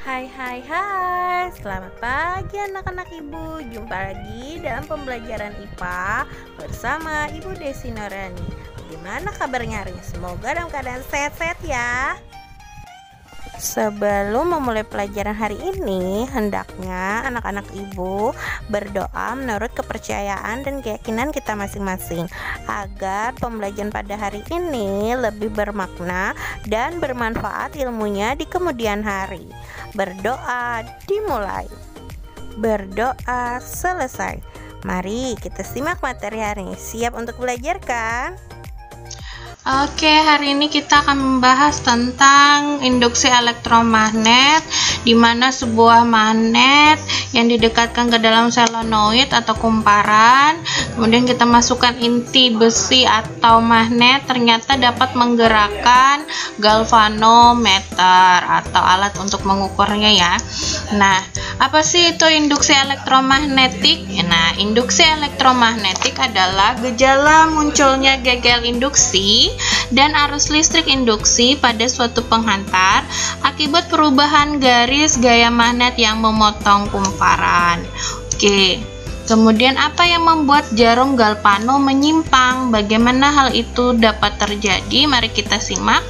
Hai, selamat pagi anak-anak ibu. Jumpa lagi dalam pembelajaran IPA bersama Ibu Desi Norani. Bagaimana kabarnya hari ini? Semoga dalam keadaan sehat-sehat ya. Sebelum memulai pelajaran hari ini, hendaknya anak-anak ibu berdoa menurut kepercayaan dan keyakinan kita masing-masing agar pembelajaran pada hari ini lebih bermakna dan bermanfaat ilmunya di kemudian hari. Berdoa dimulai, berdoa selesai. Mari kita simak materi hari ini. Siap untuk belajar kan? Oke, hari ini kita akan membahas tentang induksi elektromagnet, di mana sebuah magnet yang didekatkan ke dalam solenoid atau kumparan, kemudian kita masukkan inti besi atau magnet, ternyata dapat menggerakkan galvanometer atau alat untuk mengukurnya ya. Nah, apa sih itu induksi elektromagnetik? Nah, induksi elektromagnetik adalah gejala munculnya gegel induksi dan arus listrik induksi pada suatu penghantar akibat perubahan garis gaya magnet yang memotong kumparan. Oke, kemudian apa yang membuat jarum galvano menyimpang? Bagaimana hal itu dapat terjadi? Mari kita simak.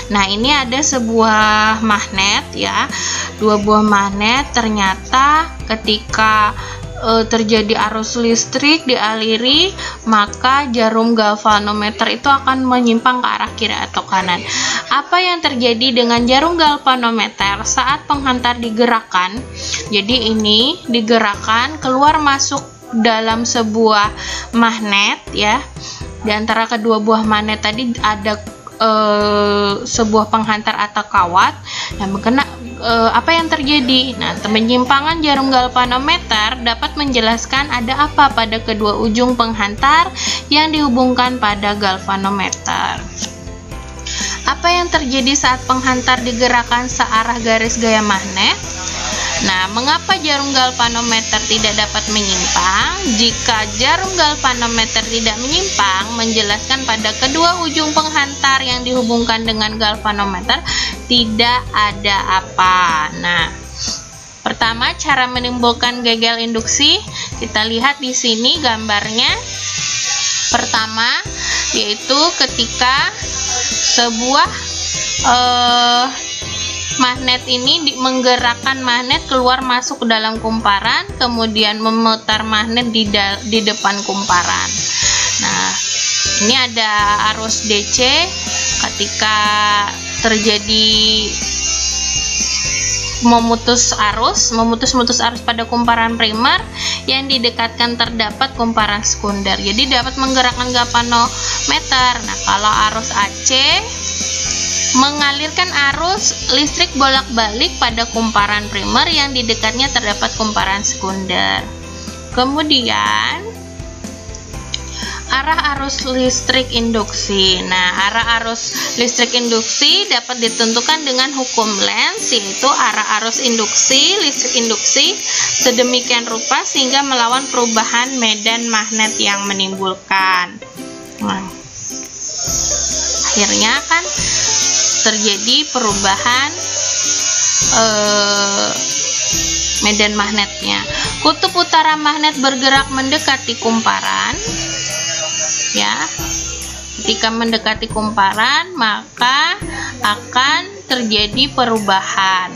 Nah, ini ada sebuah magnet ya, dua buah magnet. Ternyata ketika terjadi arus listrik dialiri, maka jarum galvanometer itu akan menyimpang ke arah kiri atau kanan. Apa yang terjadi dengan jarum galvanometer saat penghantar digerakkan? Jadi ini digerakkan keluar masuk dalam sebuah magnet ya. Di antara kedua buah magnet tadi ada sebuah penghantar atau kawat yang berkena. Apa yang terjadi? Nah, penyimpangan jarum galvanometer dapat menjelaskan ada apa pada kedua ujung penghantar yang dihubungkan pada galvanometer. Apa yang terjadi saat penghantar digerakkan searah garis gaya magnet? Nah, mengapa jarum galvanometer tidak dapat menyimpang? Jika jarum galvanometer tidak menyimpang, menjelaskan pada kedua ujung penghantar yang dihubungkan dengan galvanometer tidak ada apa. Nah, pertama cara menimbulkan gegel induksi, kita lihat di sini gambarnya. Pertama, yaitu ketika sebuah magnet ini menggerakkan magnet keluar masuk ke dalam kumparan, kemudian memutar magnet di depan kumparan. Nah, ini ada arus DC ketika terjadi memutus arus pada kumparan primer yang didekatkan terdapat kumparan sekunder. Jadi dapat menggerakkan galvanometer. Nah, kalau arus AC mengalirkan arus listrik bolak-balik pada kumparan primer yang di dekatnya terdapat kumparan sekunder. Kemudian arah arus listrik induksi. Nah, arah arus listrik induksi dapat ditentukan dengan hukum Lenz, yaitu arah arus induksi listrik induksi sedemikian rupa sehingga melawan perubahan medan magnet yang menimbulkan. Nah, akhirnya kan terjadi perubahan medan magnetnya. Kutub utara magnet bergerak mendekati kumparan ya. Ketika mendekati kumparan, maka akan terjadi perubahan,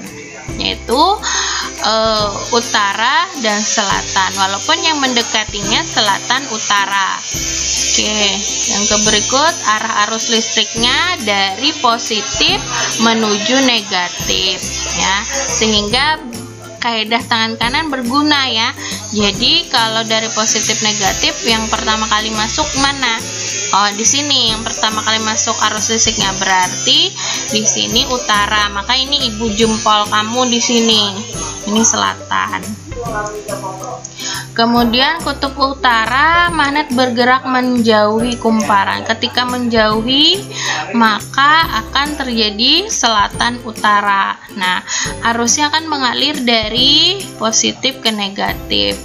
yaitu utara dan selatan, walaupun yang mendekatinya selatan utara. Oke, yang berikut arah arus listriknya dari positif menuju negatif ya, sehingga kaidah tangan kanan berguna ya. Jadi kalau dari positif negatif, yang pertama kali masuk mana? Oh, di sini yang pertama kali masuk arus listriknya, berarti di sini utara. Maka ini ibu jempol kamu di sini. Ini selatan. Kemudian kutub utara magnet bergerak menjauhi kumparan. Ketika menjauhi, maka akan terjadi selatan utara. Nah, arusnya akan mengalir dari positif ke negatif.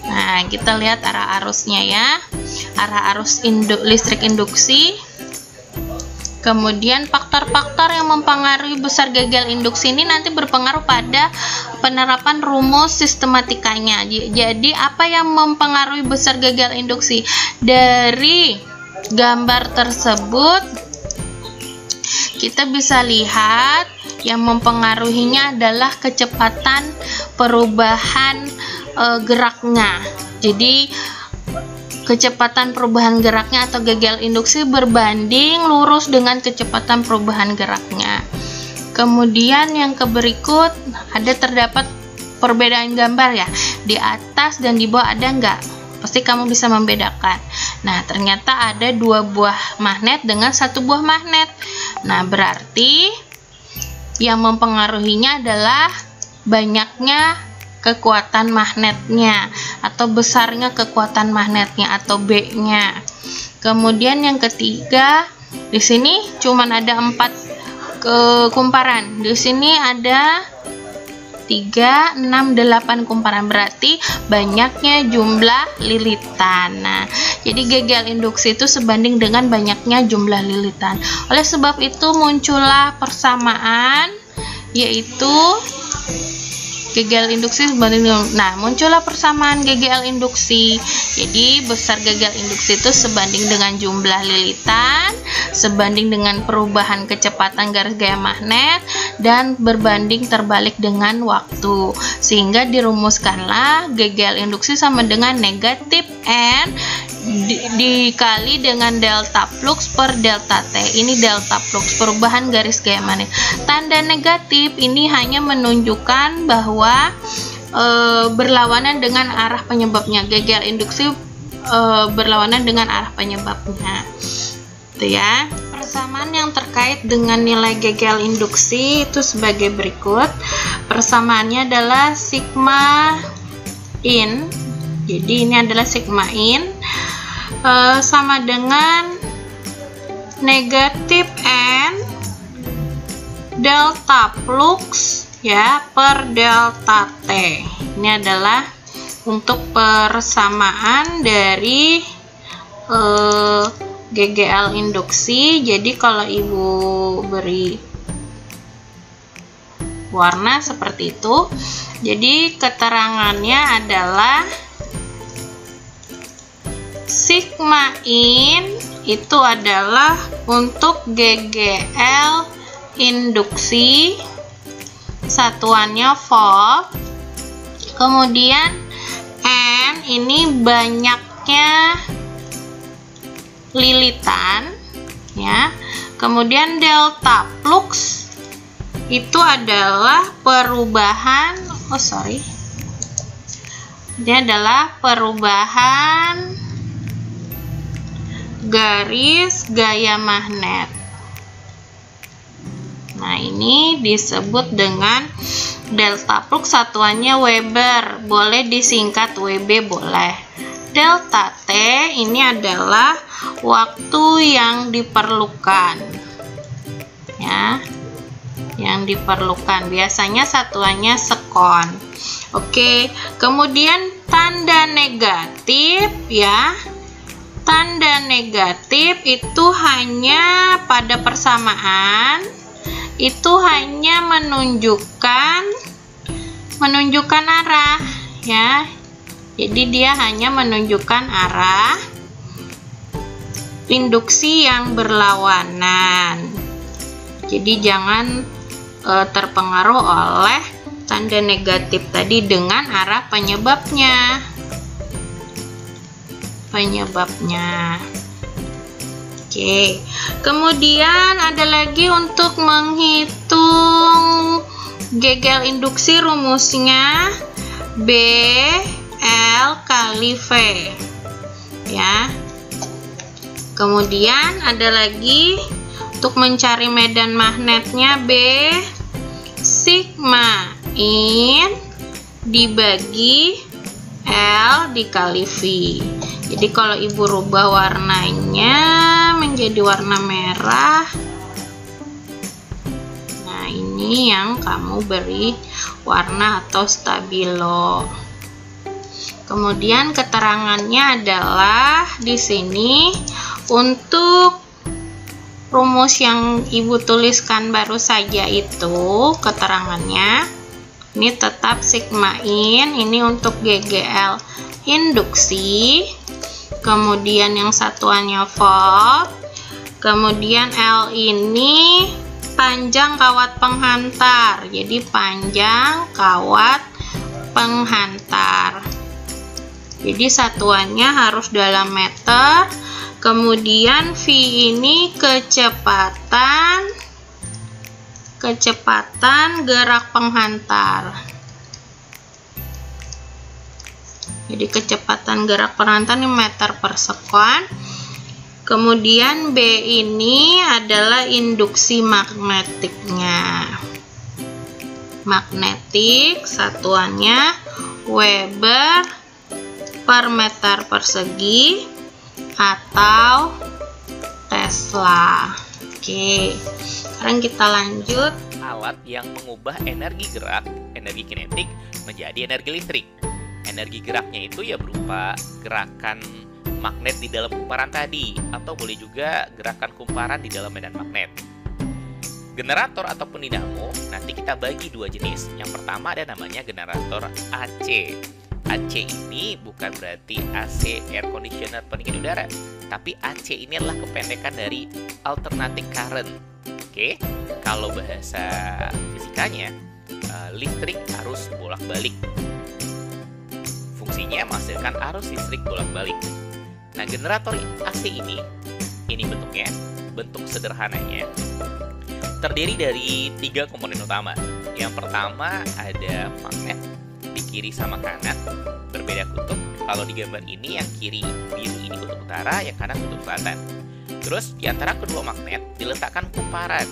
Nah, kita lihat arah arusnya ya. Arah arus listrik induksi Kemudian faktor-faktor yang mempengaruhi besar gagal induksi ini nanti berpengaruh pada penerapan rumus sistematikanya. Jadi apa yang mempengaruhi besar gagal induksi? Dari gambar tersebut kita bisa lihat yang mempengaruhinya adalah kecepatan perubahan geraknya. Jadi kecepatan perubahan geraknya atau gagal induksi berbanding lurus dengan kecepatan perubahan geraknya. Kemudian yang berikut terdapat perbedaan gambar ya. Di atas dan di bawah ada enggak? Pasti kamu bisa membedakan. Nah, ternyata ada 2 buah magnet dengan 1 buah magnet. Nah, berarti yang mempengaruhinya adalah banyaknya kekuatan magnetnya atau besarnya kekuatan magnetnya atau B-nya. Kemudian yang ketiga, di sini cuman ada 4 kumparan. Di sini ada 3, 6, 8 kumparan, berarti banyaknya jumlah lilitan. Nah, jadi gagal induksi itu sebanding dengan banyaknya jumlah lilitan. Oleh sebab itu muncullah persamaan, yaitu gagal induksi sebanding dengan, muncullah persamaan gagal induksi. Jadi besar gagal induksi itu sebanding dengan jumlah lilitan, sebanding dengan perubahan kecepatan garis gaya magnet, dan berbanding terbalik dengan waktu. Sehingga dirumuskanlah gagal induksi sama dengan negatif N dikali dengan delta flux per delta T. Ini delta flux, perubahan garis gaya magnet. Tanda negatif ini hanya menunjukkan bahwa berlawanan dengan arah penyebabnya. Gagal induksi berlawanan dengan arah penyebabnya. Itu ya. Persamaan yang terkait dengan nilai gagal induksi itu sebagai berikut. Persamaannya adalah sigma in. Jadi ini adalah sigma in sama dengan negatif N delta flux ya per delta T. Ini adalah untuk persamaan dari GGL induksi. Jadi kalau ibu beri warna seperti itu, jadi keterangannya adalah sigma in itu adalah untuk GGL induksi, satuannya volt. Kemudian N ini banyaknya lilitan ya. Kemudian delta flux itu adalah perubahan ini adalah perubahan garis gaya magnet. Nah, ini disebut dengan delta flux, satuannya Weber, boleh disingkat WB boleh. Delta T ini adalah waktu yang diperlukan ya, yang diperlukan, biasanya satuannya sekon. Oke, kemudian tanda negatif ya. Tanda negatif itu hanya pada persamaan, itu hanya menunjukkan arah ya. Jadi dia hanya menunjukkan arah induksi yang berlawanan. Jadi jangan terpengaruh oleh tanda negatif tadi dengan arah penyebabnya. Oke, kemudian ada lagi untuk menghitung gagal induksi, rumusnya B L kali V ya. Kemudian ada lagi untuk mencari medan magnetnya, B sigma in dibagi L dikali V. Jadi kalau ibu rubah warnanya menjadi warna merah, nah ini yang kamu beri warna atau stabilo. Kemudian keterangannya adalah di sini untuk rumus yang Ibu tuliskan baru saja itu keterangannya. Ini tetap sigma in, ini untuk GGL induksi. Kemudian yang satuannya volt. Kemudian L ini panjang kawat penghantar. Jadi panjang kawat penghantar. Jadi satuannya harus dalam meter. Kemudian V ini kecepatan gerak penghantar. Jadi kecepatan gerak penghantar ini meter per sekon. Kemudian B ini adalah induksi magnetiknya. Magnetik satuannya Weber per meter persegi atau Tesla. Oke, sekarang kita lanjut. Alat yang mengubah energi gerak, energi kinetik, menjadi energi listrik. Energi geraknya itu ya berupa gerakan magnet di dalam kumparan tadi, atau boleh juga gerakan kumparan di dalam medan magnet. Generator ataupun dinamo nanti kita bagi dua jenis. Yang pertama ada namanya generator AC. AC ini bukan berarti AC air conditioner pendingin udara, tapi AC ini adalah kependekan dari alternating current. Oke, kalau bahasa fisikanya listrik arus bolak-balik. Fungsinya menghasilkan arus listrik bolak-balik. Nah, generator AC ini bentuknya, bentuk sederhananya terdiri dari 3 komponen utama. Yang pertama ada magnet di kiri sama kanan, berbeda kutub. Kalau di gambar ini yang kiri biru ini kutub utara, yang kanan kutub selatan. Terus di antara kedua magnet diletakkan kumparan.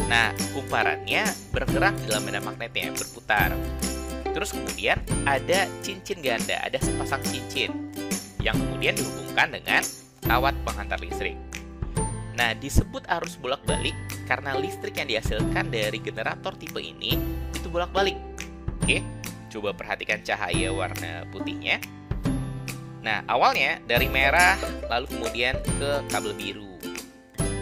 Nah, kumparannya bergerak dalam medan magnetnya, berputar. Terus kemudian ada cincin ganda, ada sepasang cincin yang kemudian dihubungkan dengan kawat penghantar listrik. Nah, disebut arus bolak-balik karena listrik yang dihasilkan dari generator tipe ini itu bolak-balik. Oke, coba perhatikan cahaya warna putihnya. Nah, awalnya dari merah, lalu kemudian ke kabel biru.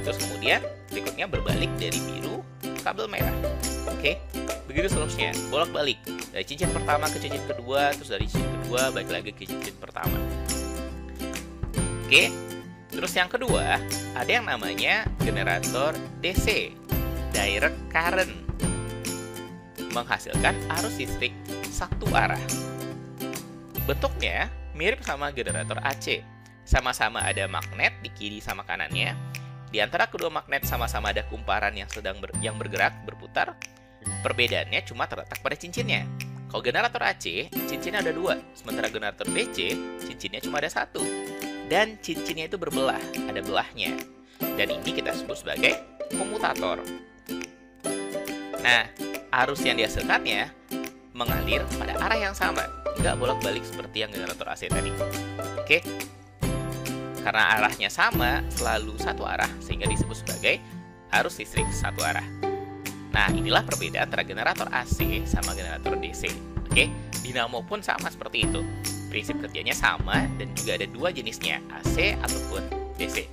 Terus kemudian berikutnya berbalik dari biru ke kabel merah. Oke, begitu seterusnya, bolak-balik. Dari cincin pertama ke cincin kedua, terus dari cincin kedua balik lagi ke cincin pertama. Oke, terus yang kedua, ada yang namanya generator DC, direct current, menghasilkan arus listrik satu arah. Bentuknya mirip sama generator AC, sama-sama ada magnet di kiri sama kanannya. Di antara kedua magnet sama-sama ada kumparan yang bergerak, berputar. Perbedaannya cuma terletak pada cincinnya. Kalau generator AC, cincinnya ada 2, sementara generator DC, cincinnya cuma ada 1. Dan cincinnya itu berbelah, ada belahnya. Dan ini kita sebut sebagai komutator. Nah, arus yang dihasilkannya mengalir pada arah yang sama, nggak bolak-balik seperti yang generator AC tadi. Oke, karena arahnya sama, selalu satu arah, sehingga disebut sebagai arus listrik satu arah. Nah, inilah perbedaan antara generator AC sama generator DC. Oke, dinamo pun sama seperti itu. Prinsip kerjanya sama dan juga ada 2 jenisnya, AC ataupun DC.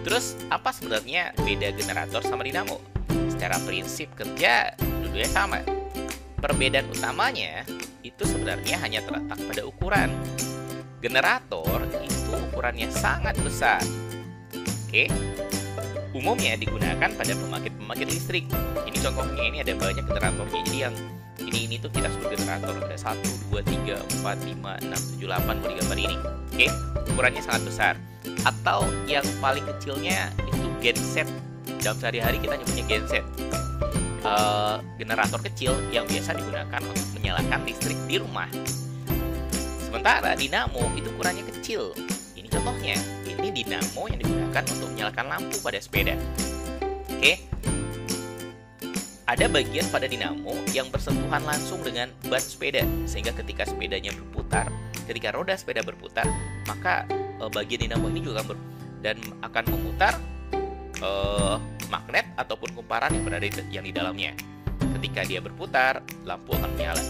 Terus, apa sebenarnya beda generator sama dinamo? Secara prinsip kerja, dua-duanya sama. Perbedaan utamanya itu sebenarnya hanya terletak pada ukuran. Generator itu ukurannya sangat besar. Oke, umumnya digunakan pada pembangkit listrik. Ini contohnya, ini ada banyak generatornya. Jadi yang ini tuh kita sebut generator, ada 1, 2, 3, 4, 5, 6, 7, 8 di gambar ini. Oke, ukurannya sangat besar. Atau yang paling kecilnya itu genset. Dalam sehari-hari kita nyebutnya genset. Generator kecil yang biasa digunakan untuk menyalakan listrik di rumah. Sementara dinamo itu ukurannya kecil. Ini contohnya, ini dinamo yang digunakan untuk menyalakan lampu pada sepeda. Oke, ada bagian pada dinamo yang bersentuhan langsung dengan ban sepeda, sehingga ketika sepedanya berputar, ketika roda sepeda berputar, maka bagian dinamo ini juga akan memutar magnet ataupun kumparan yang berada di dalamnya. Ketika dia berputar, lampu akan menyala.